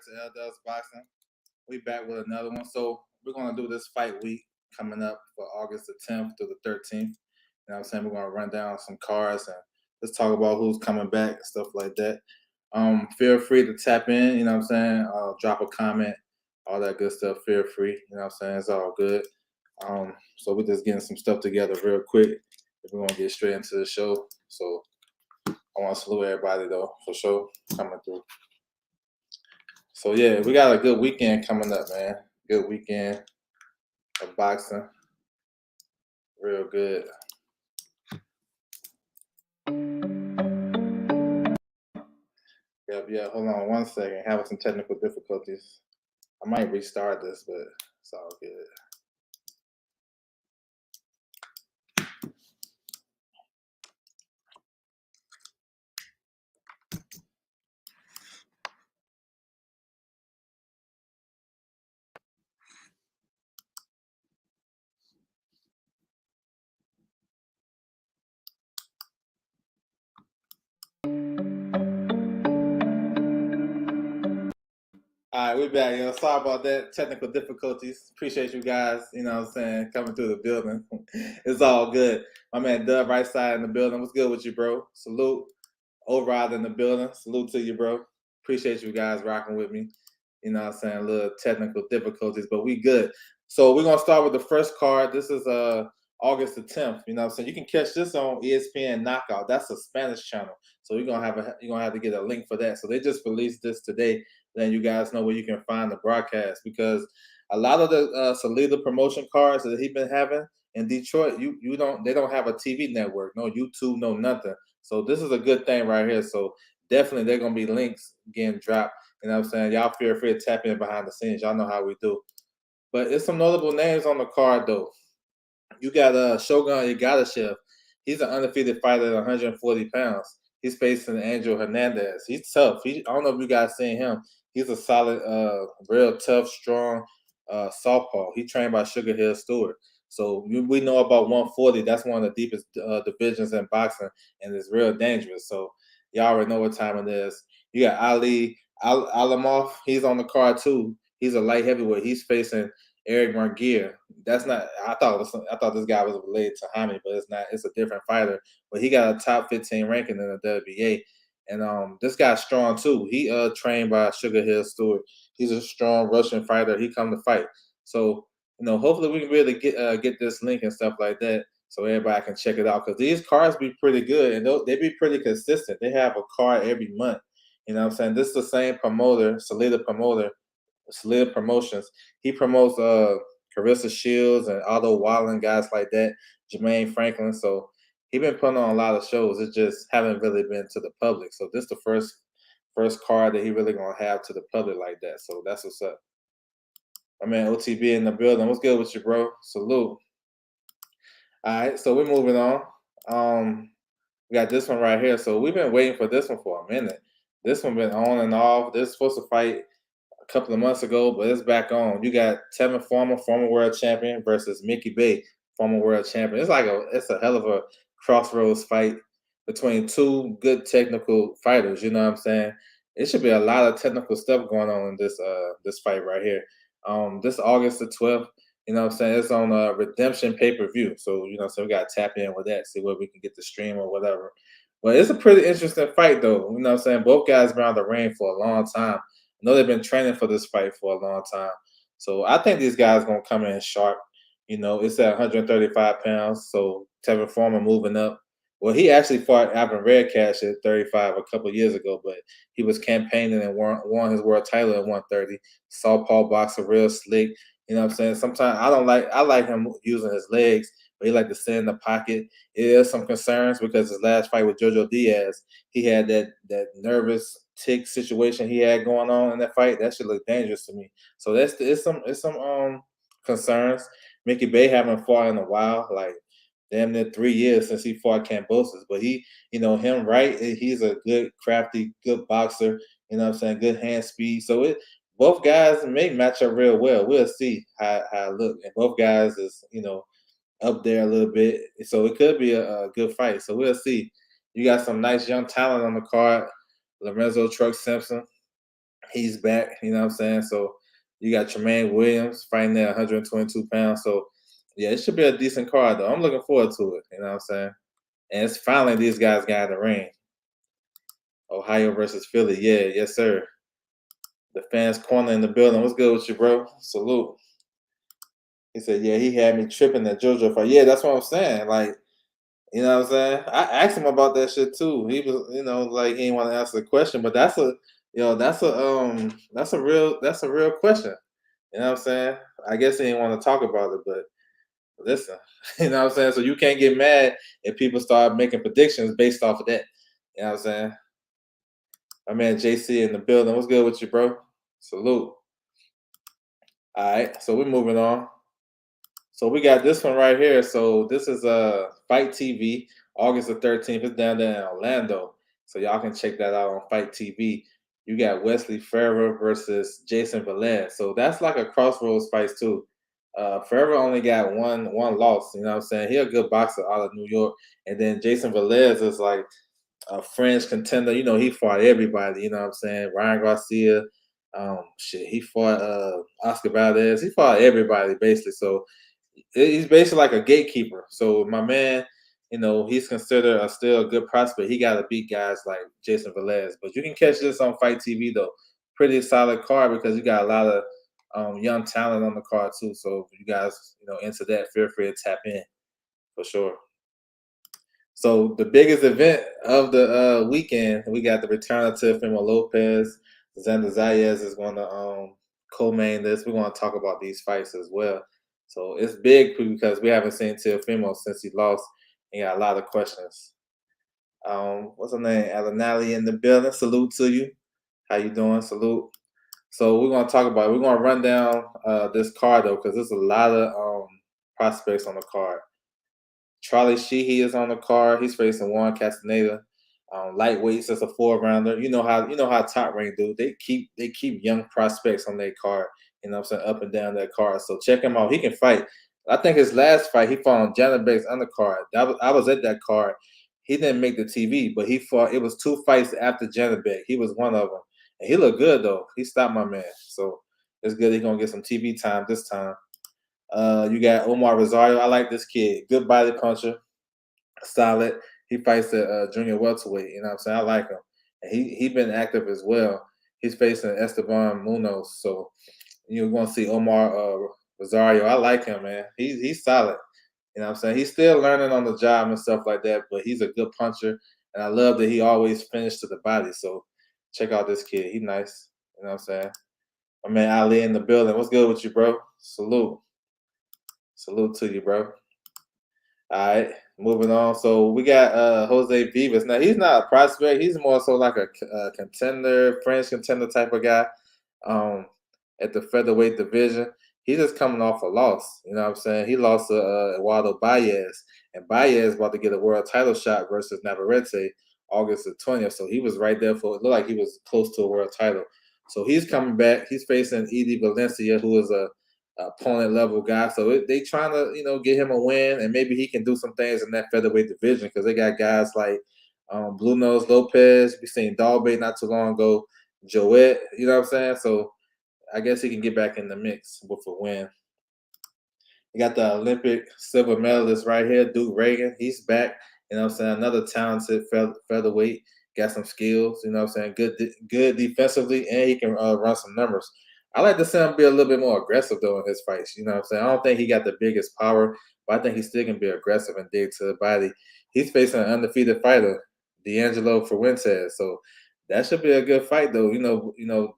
to LDS Boxing. We back with another one. So we're gonna do this fight week coming up for August the 10th through the 13th. You know what I'm saying? We're gonna run down some cards and let's talk about who's coming back and stuff like that. Feel free to tap in, you know what I'm saying? Drop a comment, all that good stuff. Feel free, you know what I'm saying? It's all good. So we're just getting some stuff together real quick. We're gonna get straight into the show. So I want to salute everybody though, for sure, coming through. So yeah, we got a good weekend coming up, man. Good weekend of boxing. Real good. Yeah, hold on one second. Having some technical difficulties. I might restart this, but it's all good. All right, we back. Sorry about that. Technical difficulties. Appreciate you guys, you know what I'm saying, coming through the building. It's all good. My man Dub right side in the building. What's good with you, bro? Salute. Override in the building. Salute to you, bro. Appreciate you guys rocking with me. You know what I'm saying? A little technical difficulties, but we good. So we're gonna start with the first card. This is August the 10th. You know what I'm saying? You can catch this on ESPN Knockout. That's a Spanish channel. So you're gonna have to get a link for that. So they just released this today. Then you guys know where you can find the broadcast because a lot of the Salida promotion cards that he's been having in Detroit, they don't have a TV network, no YouTube, no nothing. So this is a good thing right here. So definitely they're gonna be links getting dropped. You know what I'm saying? Y'all feel free to tap in behind the scenes. Y'all know how we do. But it's some notable names on the card though. You got Shogun Igadashev. He's an undefeated fighter at 140 pounds. He's facing Angel Hernandez. He's tough. I don't know if you guys seen him. He's a solid, real tough, strong southpaw. He trained by Sugar Hill Stewart. So we know about 140. That's one of the deepest divisions in boxing, and it's real dangerous. So y'all already know what time it is. You got Ali Alamov. He's on the card too. He's a light heavyweight. He's facing Eric Margier. That's not. I thought this guy was related to Jaime, but it's not. It's a different fighter. But he got a top 15 ranking in the WBA. And this guy's strong too. He trained by Sugar Hill Stewart. He's a strong Russian fighter. He come to fight. So hopefully we can really get this link and stuff like that, so everybody can check it out. Because these cards be pretty good and they be pretty consistent. They have a card every month. You know what I'm saying? This is the same promoter, Salida Promotions. He promotes Carissa Shields and Otto Wallen, guys like that, Jermaine Franklin. So he been putting on a lot of shows. It just haven't really been to the public. So this the first card that he really gonna have to the public like that. So that's what's up. My man OTB in the building. What's good with you, bro? Salute. All right, so we're moving on. We got this one right here. So we've been waiting for this one for a minute. This one been on and off. This is supposed to fight a couple of months ago, but it's back on. You got Tevin Farmer, former world champion, versus Mickey Bey, former world champion. It's a hell of a crossroads fight between two good technical fighters. You know what I'm saying? It should be a lot of technical stuff going on in this fight right here. This August the 12th. You know what I'm saying? It's on a Redemption pay-per-view. So, so we got to tap in with that, see where we can get the stream or whatever. But it's a pretty interesting fight, though. You know what I'm saying? Both guys been on the ring for a long time. I know they've been training for this fight for a long time. So I think these guys going to come in sharp. It's at 135 pounds. So Tevin Farmer moving up. Well, he actually fought Alvin Redcash at 35 a couple of years ago, but he was campaigning and won his world title at 130. Southpaw boxer, real slick. You know what I'm saying? Sometimes I like him using his legs, but he like to sit in the pocket. It is some concerns because his last fight with Jojo Diaz, he had that nervous tick situation he had going on in that fight. That should look dangerous to me. So it's some concerns. Mickey Bey haven't fought in a while, like damn near 3 years since he fought Kambosos. But him right, he's a good, crafty, good boxer. You know what I'm saying? Good hand speed. So both guys may match up real well. We'll see how it look. And both guys is, up there a little bit. So it could be a good fight. So we'll see. You got some nice young talent on the card. Lorenzo Truck Simpson. He's back, you know what I'm saying? So you got Tremaine Williams fighting at 122 pounds. So yeah, it should be a decent card though. I'm looking forward to it, you know what I'm saying? And it's finally these guys got in the ring. Ohio versus Philly. Yeah, yes, sir. The fans corner in the building. What's good with you, bro? Salute. He said, yeah, he had me tripping that JoJo fight. Yeah, that's what I'm saying. Like, you know what I'm saying? I asked him about that shit too. He was, like he didn't want to answer the question, but that's a real question. You know what I'm saying? I guess he didn't want to talk about it, but listen, you know what I'm saying? So you can't get mad if people start making predictions based off of that. You know what I'm saying? My man JC in the building. What's good with you, bro? Salute. All right, so we're moving on. So we got this one right here. So this is Fight TV, August the 13th. It's down there in Orlando. So y'all can check that out on Fight TV. You got Wesley Ferrer versus Jason Velez. So that's like a crossroads fight too. Ferrer only got one loss. You know what I'm saying? He a good boxer out of New York. And then Jason Velez is like a French contender. You know, he fought everybody. You know what I'm saying? Ryan Garcia. He fought Oscar Valdez. He fought everybody basically. So he's basically like a gatekeeper. So my man, he's considered still a good prospect. He got to beat guys like Jason Velez. But you can catch this on Fight TV though. Pretty solid card because you got a lot of young talent on the card too. So if you guys, into that, feel free to tap in for sure. So the biggest event of the weekend, we got the return of Teofimo Lopez. Xander Zayas is going to co-main this. We're going to talk about these fights as well. So it's big because we haven't seen Teofimo since he lost. And got a lot of questions. What's her name? Alanali in the building. Salute to you. How you doing? Salute. So we're going to talk about it. We're going to run down this card though because there's a lot of prospects on the card. Charlie Sheehy is on the card. He's facing Juan Castaneda. Lightweights as a 4-rounder. You know how Top Rank do. They keep young prospects on their card. You know what I'm saying? Up and down that card. So check him out. He can fight. I think his last fight he fought on Janabek's undercard. I was at that card. He didn't make the TV, but he fought. It was 2 fights after Janabek. He was one of them, and he looked good though. He stopped my man. So it's good. He's gonna get some TV time this time. You got Omar Rosario. I like this kid. Good body puncher. Solid. He fights at junior welterweight. You know what I'm saying? I like him. And he been active as well. He's facing Esteban Munoz. So you're going to see Omar Rosario. I like him, man. He's solid. You know what I'm saying? He's still learning on the job and stuff like that, but he's a good puncher. And I love that he always finished to the body. So check out this kid. He's nice. You know what I'm saying? My man Ali in the building. What's good with you, bro? Salute. Salute to you, bro. All right, moving on. So we got Jose Vivas. Now he's not a prospect. He's more so like a contender, French contender type of guy. At the featherweight division, he's just coming off a loss. You know what I'm saying? He lost to Eduardo Baez, and Baez about to get a world title shot versus Navarrete August the 20th. So he was right there for. It looked like he was close to a world title. So he's coming back. He's facing Edie Valencia, who is a opponent level guy. So they trying to, get him a win, and maybe he can do some things in that featherweight division because they got guys like Blue Nose Lopez. We seen Dalbe not too long ago, Joet. You know what I'm saying? So I guess he can get back in the mix with a win. You got the Olympic silver medalist right here, Duke Reagan. He's back. You know what I'm saying? Another talented featherweight. Got some skills. You know what I'm saying? Good defensively, and he can run some numbers. I like to see him be a little bit more aggressive though in his fights. You know what I'm saying? I don't think he got the biggest power, but I think he still can be aggressive and dig to the body. He's facing an undefeated fighter, D'Angelo Fuentes. So that should be a good fight though.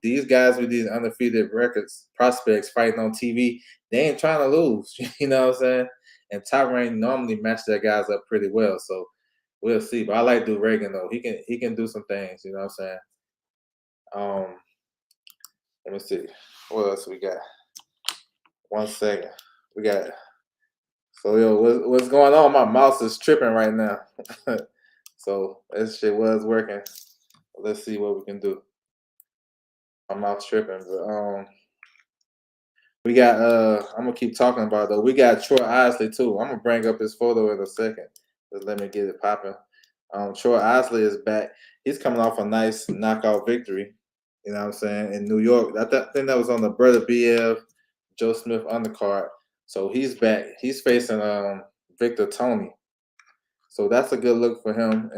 These guys with these undefeated records, prospects fighting on TV, they ain't trying to lose. You know what I'm saying? And Top Rank normally match their guys up pretty well. So we'll see. But I like Duke Reagan though. He can do some things, you know what I'm saying? Let me see. What else we got? 1 second. We got what's going on? My mouse is tripping right now. So this shit was working. Let's see what we can do. My mouse tripping, but we got I'm gonna keep talking about it though. We got Troy Isley too. I'm gonna bring up his photo in a second. Just let me get it popping. Troy Isley is back. He's coming off a nice knockout victory. You know what I'm saying? In New York. Think that was on the Brother BF Joe Smith undercard. So he's back. He's facing Victor Tony. So that's a good look for him.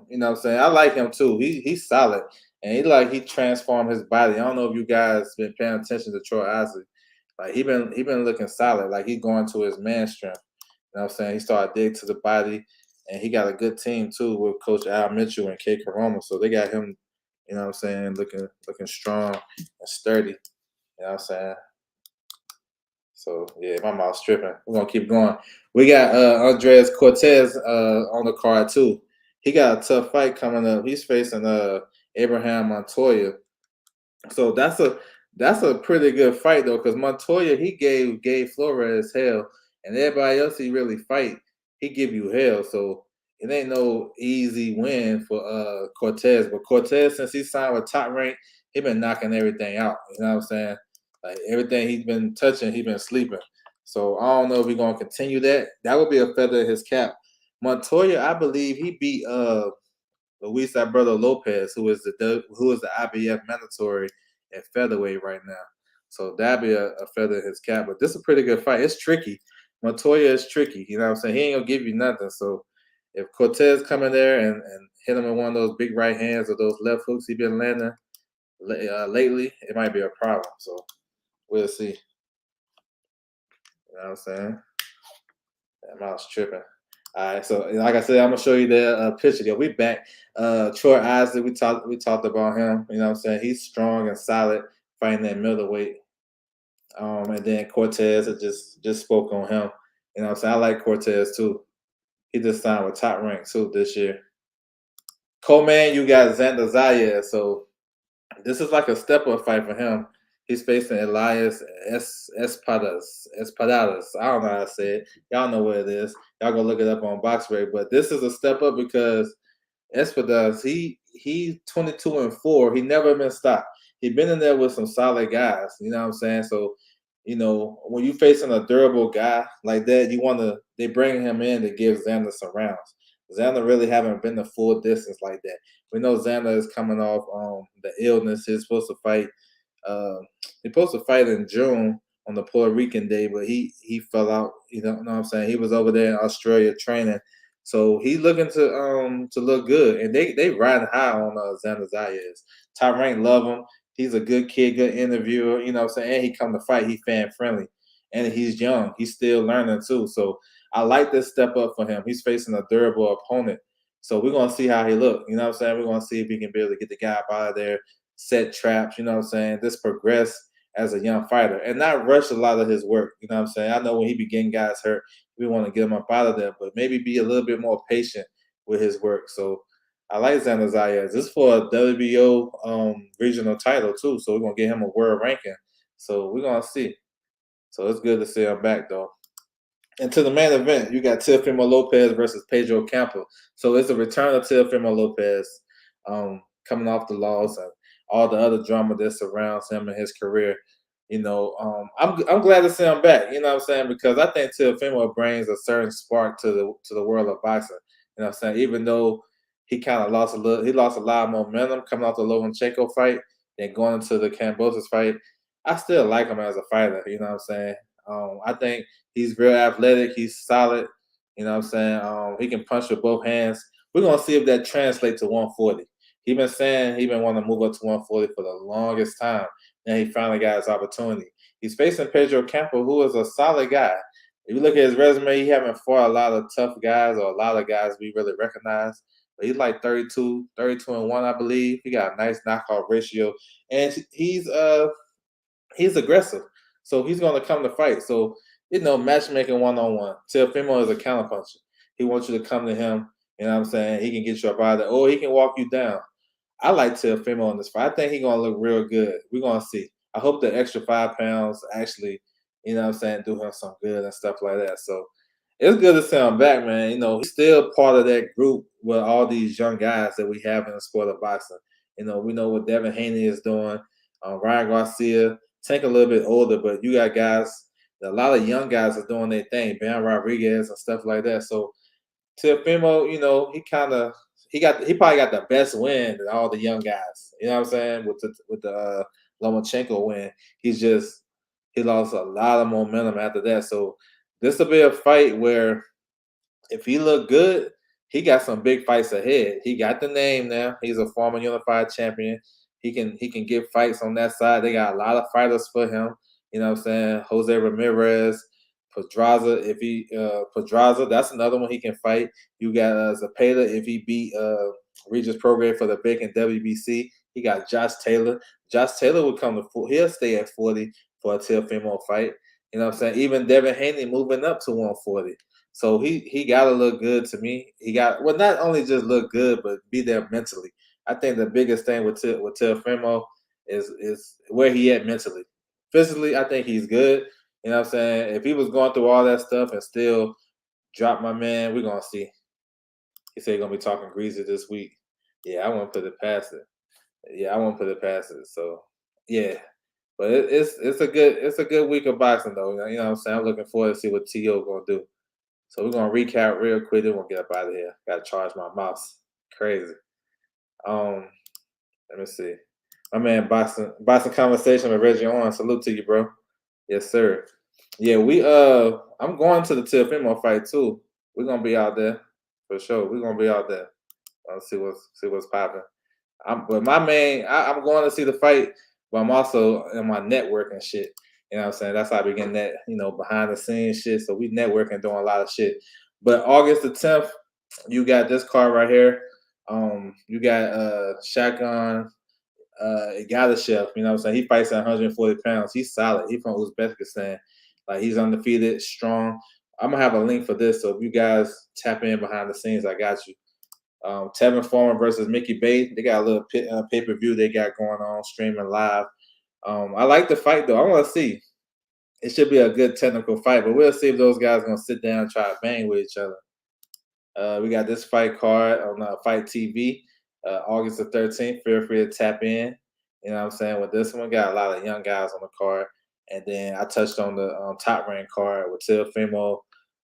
You know what I'm saying? I like him too. He's solid. And he transformed his body. I don't know if you guys been paying attention to Troy Isley. Like he been looking solid. Like he's going to his man strength. You know what I'm saying? He started dig to the body, and he got a good team too with Coach Al Mitchell and K. Karoma. So they got him, you know what I'm saying, looking strong and sturdy. You know what I'm saying? So yeah, my mouth's tripping. We're gonna keep going. We got Andres Cortez on the card too. He got a tough fight coming up. He's facing Abraham Montoya. So that's a pretty good fight though, because Montoya he gave Flores hell, and everybody else he really fight, he give you hell. So it ain't no easy win for Cortez. But Cortez, since he signed with Top Rank, he been knocking everything out. You know what I'm saying? Like everything he's been touching, he been sleeping. So I don't know if we're gonna continue that. That would be a feather in his cap. Montoya, I believe he beat Luis Alberto Lopez, who is the IBF mandatory at featherweight right now. So that'd be a feather in his cap. But this is a pretty good fight. It's tricky. Montoya is tricky. You know what I'm saying? He ain't gonna give you nothing. So if Cortez come in there and hit him with one of those big right hands or those left hooks he been landing lately, it might be a problem. So we'll see. You know what I'm saying? That mouse tripping. All right, so like I said, I'm gonna show you the picture there. We back. Troy Isley, we talked about him. You know what I'm saying? He's strong and solid, fighting that middleweight. And then Cortez, I just spoke on him. You know what I'm saying? I like Cortez too. He just signed with Top Rank too this year. Coleman, you got Xander Zayas. So this is like a step up fight for him. He's facing Elias Espadas. Espadadas. I don't know how to say it. Y'all know what it is. Y'all go look it up on BoxRec. But this is a step up because Espadas, he's 22-4. He never been stopped. He been in there with some solid guys. You know what I'm saying? So, when you facing a durable guy like that, they bring him in to give Xander some rounds. Xander really haven't been the full distance like that. We know Xander is coming off the illness. He's supposed to fight in June on the Puerto Rican day, but he fell out. You know what I'm saying? He was over there in Australia training, so he's looking to look good. And they riding high on Xander Zayas. Top Rank love him. He's a good kid, good interviewer. You know what I'm saying? And he come to fight. He fan friendly, and he's young. He's still learning too. So I like this step up for him. He's facing a durable opponent. So we're gonna see how he look. You know what I'm saying? We're gonna see if he can be able to get the guy up out of there, set traps. You know what I'm saying? Just progress as a young fighter and not rush a lot of his work. You know what I'm saying? I know when he be getting guys hurt, we want to get him up out of there, but maybe be a little bit more patient with his work. So I like Xander Zayas. This is for a WBO regional title too. So we're gonna get him a world ranking. So we're gonna see. So it's good to see him back though. And to the main event, you got Teofimo Lopez versus Pedro Campo. So it's a return of Teofimo Lopez coming off the loss and all the other drama that surrounds him and his career. I'm glad to see him back. You know what I'm saying? Because I think Teofimo brings a certain spark to the world of boxing. You know what I'm saying? Even though he kind of lost a lot of momentum coming off the Lomachenko fight and going into the Kambosos fight. I still like him as a fighter. You know what I'm saying? I think he's real athletic. He's solid. You know what I'm saying? He can punch with both hands. We're gonna see if that translates to 140. He been saying he been wanting to move up to 140 for the longest time. And he finally got his opportunity. He's facing Pedro Campo, who is a solid guy. If you look at his resume, he haven't fought a lot of tough guys or a lot of guys we really recognize. But he's like 32-1, I believe. He got a nice knockout ratio. And he's aggressive. So he's going to come to fight. So, matchmaking one-on-one. Teofimo is a counterpuncher. He wants you to come to him. You know what I'm saying? He can get you up out of there, or he can walk you down. I like Teofimo in this fight. I think he's going to look real good. We're going to see. I hope the extra 5 pounds actually, do him some good and stuff like that. So it's good to see him back, man. He's still part of that group with all these young guys that we have in the sport of boxing. We know what Devin Haney is doing. Ryan Garcia, Tank a little bit older, but you got guys, a lot of young guys are doing their thing. Ben Rodriguez and stuff like that. So Teofimo, he kind of he probably got the best win than all the young guys. You know what I'm saying? With the Lomachenko win, he lost a lot of momentum after that. So this will be a fight where if he look good, he got some big fights ahead. He got the name now. He's a former unified champion. He can get fights on that side. They got a lot of fighters for him. You know what I'm saying? Jose Ramirez, Pedraza. If he Pedraza, that's another one he can fight. You got Zapata if he beat Regis Prograis for the vacant WBC. He got Josh Taylor. Josh Taylor will come to full. He'll stay at 40 for a Teofimo fight. You know what I'm saying? Even Devin Haney moving up to 140. So he got to look good to me. He got well, not only just look good, but be there mentally. I think the biggest thing with Teofimo is where he at mentally. Physically, I think he's good. You know what I'm saying? If he was going through all that stuff and still drop my man, we're gonna see. He said he's gonna be talking greasy this week. Yeah, I won't put it past it. Yeah, I won't put it past it. So yeah. But it's a good week of boxing though. You know what I'm saying? I'm looking forward to see what T.O. gonna do. So we're gonna recap real quick. Then we'll get up out of here. Gotta charge my mouse. Crazy. Um, let me see. My man boxing conversation with Reggie on. Salute to you, bro. Yes, sir. Yeah, I'm going to the Teofimo fight too. We're gonna be out there for sure. We're gonna be out there. See what's popping. But my main, I'm going to see the fight, but I'm also in my networking shit. You know what I'm saying? That's how I be getting that, behind the scenes shit. So we networking, doing a lot of shit. But August the 10th, you got this card right here. You got Shotgun Galashev. You know what I'm saying? He fights at 140 pounds. He's solid. He's from Uzbekistan. Like he's undefeated, strong. I'm gonna have a link for this. So if you guys tap in behind the scenes, I got you. Tevin Foreman versus Mickey Bay. They got a little pay-per-view they got going on, streaming live. I like the fight though. I want to see. It should be a good technical fight, but we'll see if those guys are gonna sit down and try to bang with each other. We got this fight card on Fight TV, August the 13th. Feel free to tap in. You know what I'm saying? With this one, got a lot of young guys on the card. And then I touched on the top rank card with Teofimo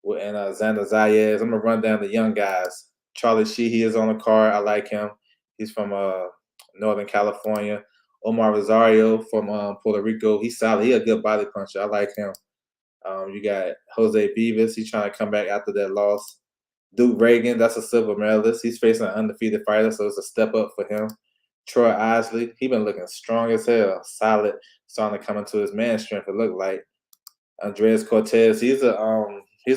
and Xander Zayas. I'm going to run down the young guys. Charlie Sheehy is on the card. I like him. He's from Northern California. Omar Rosario from Puerto Rico. He's solid. He's a good body puncher. I like him. You got Jose Vivas. He's trying to come back after that loss. Duke Reagan, that's a silver medalist. He's facing an undefeated fighter, so it's a step up for him. Troy Isley, he been looking strong as hell, solid, starting to come into his man strength. It looked like Andreas Cortez. He's a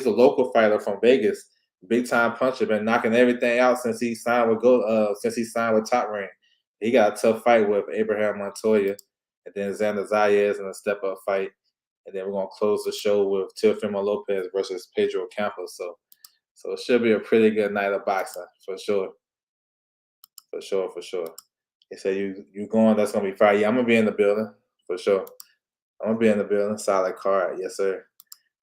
local fighter from Vegas, big time puncher, been knocking everything out since he signed with Top Rank. He got a tough fight with Abraham Montoya, and then Xander Zayas in a step up fight, and then we're gonna close the show with Teofimo Lopez versus Pedro Campos. So it should be a pretty good night of boxing for sure. For sure, for sure. They say you going, that's gonna be fire. Yeah, I'm gonna be in the building for sure. I'm gonna be in the building. Solid card, yes sir.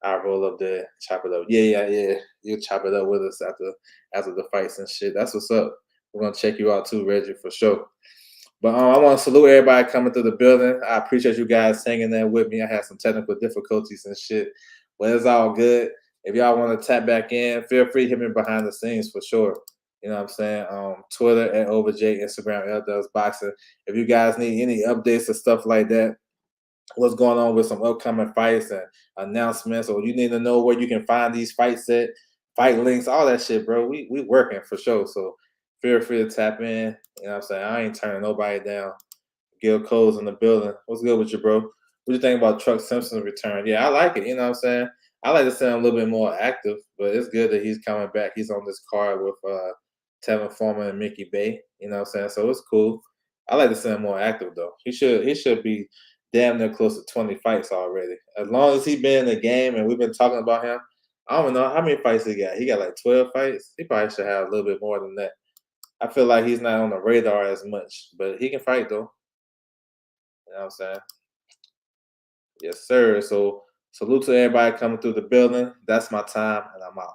I roll up there, chop it up. Yeah. You chop it up with us after the fights and shit. That's what's up. We're gonna check you out too, Reggie, for sure. But I want to salute everybody coming through the building. I appreciate you guys hanging there with me. I had some technical difficulties and shit, but it's all good. If y'all want to tap back in, feel free to hit me behind the scenes for sure. You know what I'm saying? Twitter at OverJ, Instagram L Does Boxing. If you guys need any updates or stuff like that, what's going on with some upcoming fights and announcements, or you need to know where you can find these fights at, fight links, all that shit, bro. We working for sure. So feel free to tap in. You know what I'm saying? I ain't turning nobody down. Gil Cole's in the building. What's good with you, bro? What you think about Truck Simpson's return? Yeah, I like it. You know what I'm saying? I like to see him a little bit more active, but it's good that he's coming back. He's on this card with Tevin Foreman and Mickey Bay. You know what I'm saying? So it's cool. I like to see him more active though. He should be damn near close to 20 fights already. As long as he been in the game and we've been talking about him, I don't know how many fights he got. He got like 12 fights. He probably should have a little bit more than that. I feel like he's not on the radar as much, but he can fight though. You know what I'm saying? Yes, sir. So salute to everybody coming through the building. That's my time, and I'm out.